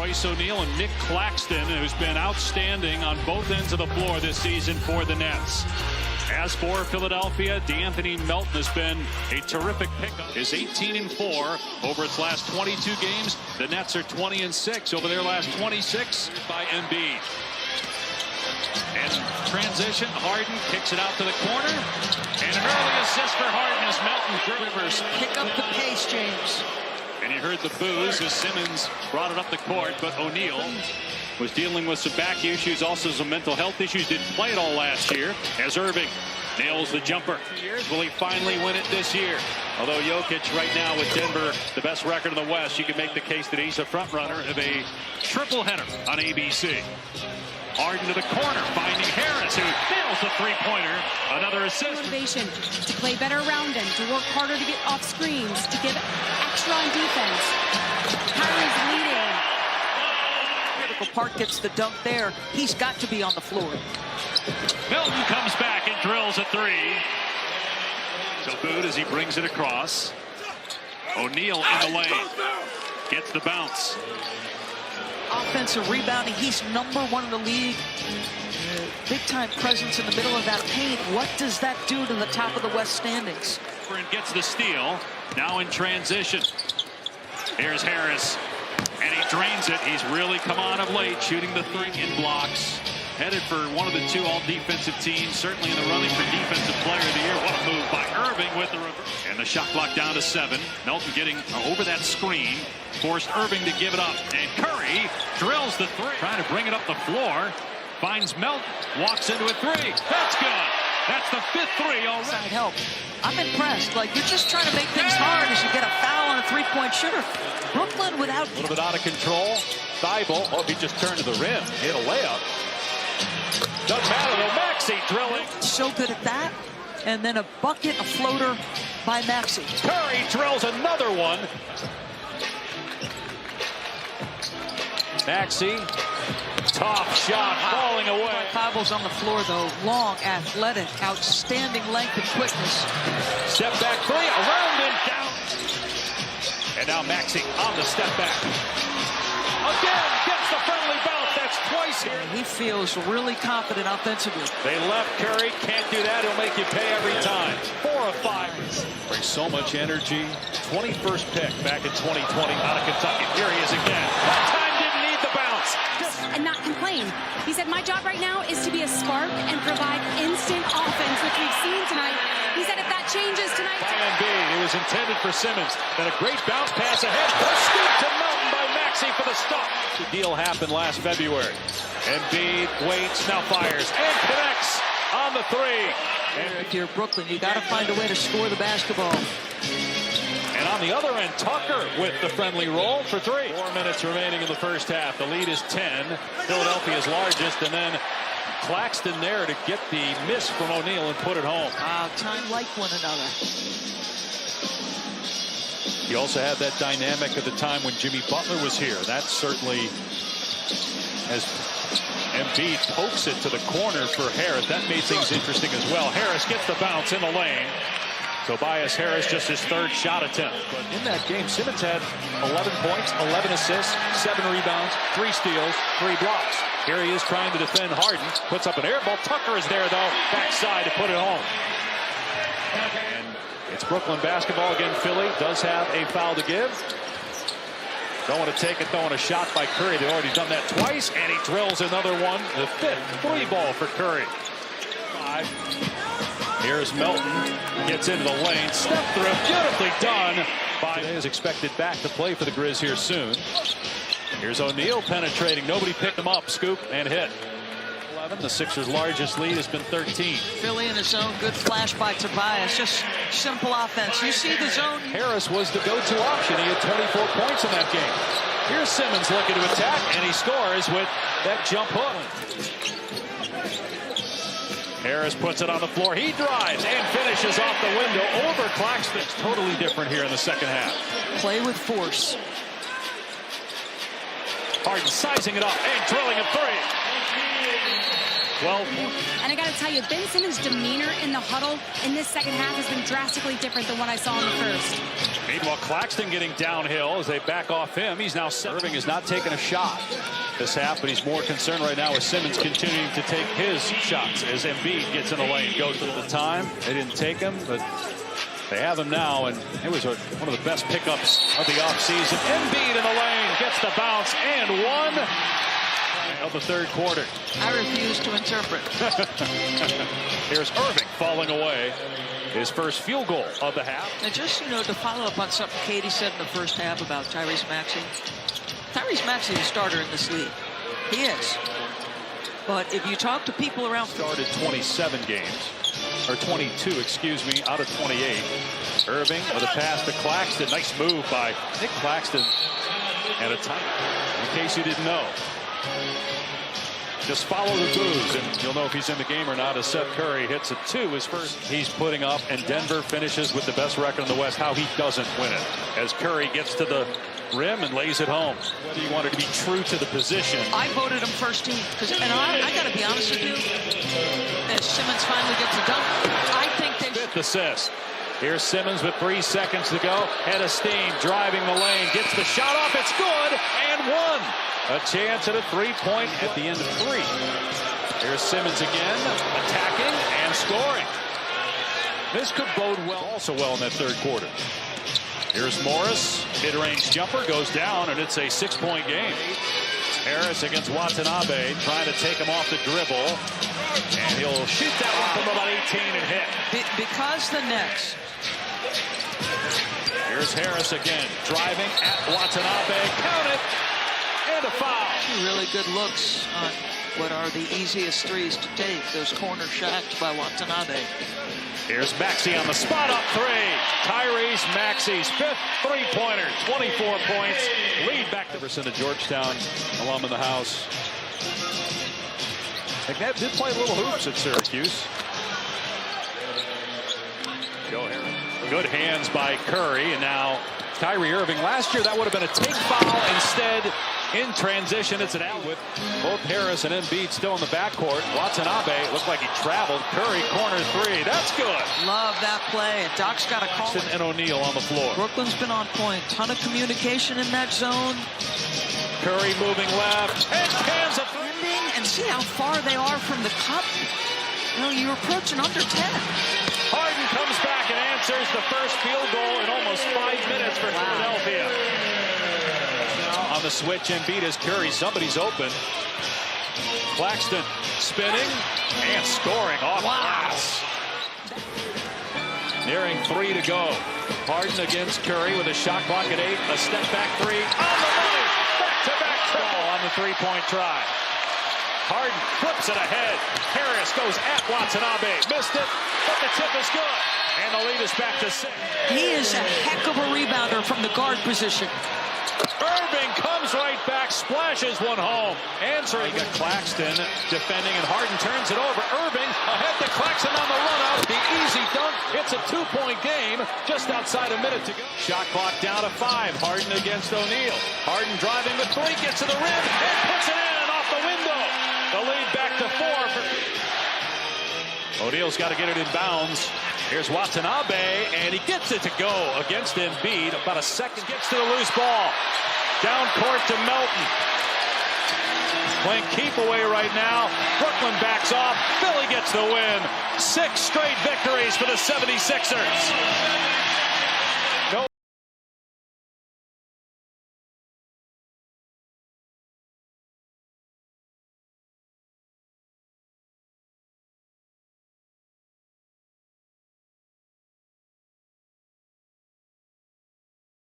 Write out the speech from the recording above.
Royce O'Neale and Nick Claxton, who's been outstanding on both ends of the floor this season for the Nets. As for Philadelphia, D'Anthony Melton has been a terrific pickup. Is 18-4 over its last 22 games. The Nets are 20-6 over their last 26 by Embiid. And transition, Harden kicks it out to the corner. And an early assist for Harden as Melton Rivers pick up the pace, James. And you heard the boos as Simmons brought it up the court, but O'Neale was dealing with some back issues, also some mental health issues. Didn't play it all last year as Irving nails the jumper. Will he finally win it this year? Although Jokic right now with Denver, the best record in the West, you can make the case that he's a front runner of a triple header on ABC. Harden to the corner, finding Harris, who nails the three-pointer. Another assist. Motivation to play better around him, to work harder to get off screens, to give extra on defense. Kyrie's leading. Critical part gets the dunk there. He's got to be on the floor. Melton comes back and drills a three. So good as he brings it across. O'Neale in the lane. Gets the bounce. Offensive rebounding, he's #1 in the league. Big time presence in the middle of that paint. What does that do to the top of the West standings? And gets the steal. Now in transition. Here's Harris. And he drains it. He's really come on of late, shooting the three in blocks. Headed for one of the two all-defensive teams, certainly in the running for Defensive Player of the Year. What a move by Irving with the reverse. And the shot clock down to 7. Melton getting over that screen. Forced Irving to give it up. And Curry drills the three. Trying to bring it up the floor. Finds Melton. Walks into a three. That's good. That's the 5th three already. Side help. I'm impressed. Like, you're just trying to make things hard as you get a foul on a three-point shooter. Brooklyn without... A little bit out of control. Thibault. Oh, he just turned to the rim. Hit a layup. Doesn't matter though. Maxey drilling. So good at that. And then a bucket, a floater by Maxey. Curry drills another one. Maxey. Tough shot falling away. Thibault's on the floor though. Long, athletic, outstanding length and quickness. Step back three. Around and down. And now Maxey on the step back. Again gets the friendly bounce. That's twice here. He feels really confident offensively. They left Curry. Can't do that. He'll make you pay every time. 4 of 5. Brings so much energy. 21st pick back in 2020 out of Kentucky. Here he is again. That time didn't need the bounce. And not complain. He said, my job right now is to be a spark and provide instant offense, which we've seen tonight. He said if that changes tonight... By Embiid. It was intended for Simmons. Then a great bounce pass ahead. A scoop to Melton by Maxey for the stop. The deal happened last February. Embiid waits, now fires, and connects on the three. And if you're Brooklyn, you got to find a way to score the basketball. And on the other end, Tucker with the friendly roll for 3. 4 minutes remaining in the first half. The lead is 10. Philadelphia's largest, and then Claxton there to get the miss from O'Neale and put it home. Time like one another. He also had that dynamic at the time when Jimmy Butler was here. That certainly, as Embiid pokes it to the corner for Harris, that made things interesting as well. Harris gets the bounce in the lane. Tobias Harris, just his 3rd shot attempt. But in that game, Simmons had 11 points, 11 assists, 7 rebounds, 3 steals, 3 blocks. Here he is trying to defend Harden. Puts up an air ball. Tucker is there, though, backside to put it home. And it's Brooklyn basketball again. Philly does have a foul to give. Don't want to take it, throwing a shot by Curry. They've already done that twice, and he drills another one. The 5th free ball for Curry. 5. Here's Melton, gets into the lane, step through, beautifully done by... Is expected back to play for the Grizz here soon. Here's O'Neale penetrating, nobody picked him up, scoop and hit. 11, the Sixers' largest lead has been 13. Philly in the zone, good flash by Tobias, just simple offense. You see the zone. Harris was the go-to option, he had 24 points in that game. Here's Simmons looking to attack, and he scores with that jump hook. Harris puts it on the floor. He drives and finishes off the window over Claxton. Totally different here in the second half. Play with force. Harden sizing it up and drilling a 3. 12. And I got to tell you, Ben Simmons' demeanor in the huddle in this second half has been drastically different than what I saw in the first. Meanwhile, Claxton getting downhill as they back off him. He's now serving, is not taking a shot this half, but he's more concerned right now with Simmons continuing to take his shots as Embiid gets in the lane. Goes to the time. They didn't take him, but they have him now, and it was one of the best pickups of the offseason. Embiid in the lane, gets the bounce, and one of the third quarter. I refuse to interpret. Here's Irving falling away. His first field goal of the half. And just, to follow up on something Katie said in the first half about Tyrese Maxey. Tyrese Maxey is a starter in this league. He is. But if you talk to people around... Started 27 games. Or 22, excuse me, out of 28. Irving with a pass to Claxton. Nice move by Nick Claxton. And a time. In case you didn't know. Just follow the booze, and you'll know if he's in the game or not as Seth Curry hits a 2, his first he's putting up, and Denver finishes with the best record in the West. How he doesn't win it as Curry gets to the rim and lays it home. Whether you wanted to be true to the position. I voted him first team, and I got to be honest with you, as Simmons finally gets a dunk, I think they... Fifth assist. Here's Simmons with 3 seconds to go. Head of steam, driving the lane, gets the shot off, it's good, and one. A chance at a three-point at the end of 3. Here's Simmons again, attacking and scoring. This could bode well, also well in that third quarter. Here's Morris, mid-range jumper, goes down, and it's a 6-point game. Harris against Watanabe, trying to take him off the dribble. And he'll shoot that one from about 18 and hit. Because the Nets. Here's Harris again, driving at Watanabe. Count it. And a foul. Really good looks on what are the easiest threes to take. Those corner shots by Watanabe. Here's Maxey on the spot up 3. Tyrese Maxey's 5th three-pointer. 24 points. Lead back to the Georgetown alum in the house. McNabb did play little hoops at Syracuse. Go here. Good hands by Curry, and now Kyrie Irving. Last year that would have been a take foul. Instead, in transition, it's an out with both Harris and Embiid still in the backcourt. Watanabe looked like he traveled. Curry, corner 3. That's good. Love that play. And Doc's got a call. And O'Neal on the floor. Brooklyn's been on point. Ton of communication in that zone. Curry moving left. And cans a three. And see how far they are from the cup. You're approaching under 10. Harden comes back and answers the first field goal in almost 5 minutes for Philadelphia. Now on the switch, Embiid as Curry. Somebody's open. Claxton spinning and scoring off glass. Nearing 3 to go. Harden against Curry with a shot clock at 8. A step back 3 on the money. Back-to-back triple on the three-point try. Harden flips it ahead. Harris goes at Watanabe. Missed it, but the tip is good. And the lead is back to 6. He is a heck of a rebounder from the guard position. Irving comes right back, splashes one home. Answering got Claxton defending, and Harden turns it over. Irving ahead to Claxton on the run out. The easy dunk. It's a 2-point game. Just outside a minute to go. Shot clock down to 5. Harden against O'Neal. Harden driving the 3, gets to the rim, and puts it in off the window. The lead back to 4. O'Neal's got to get it in bounds. Here's Watanabe, and he gets it to go against Embiid. About a second. Gets to the loose ball. Down court to Melton. Playing keep away right now. Brooklyn backs off. Philly gets the win. 6 straight victories for the 76ers.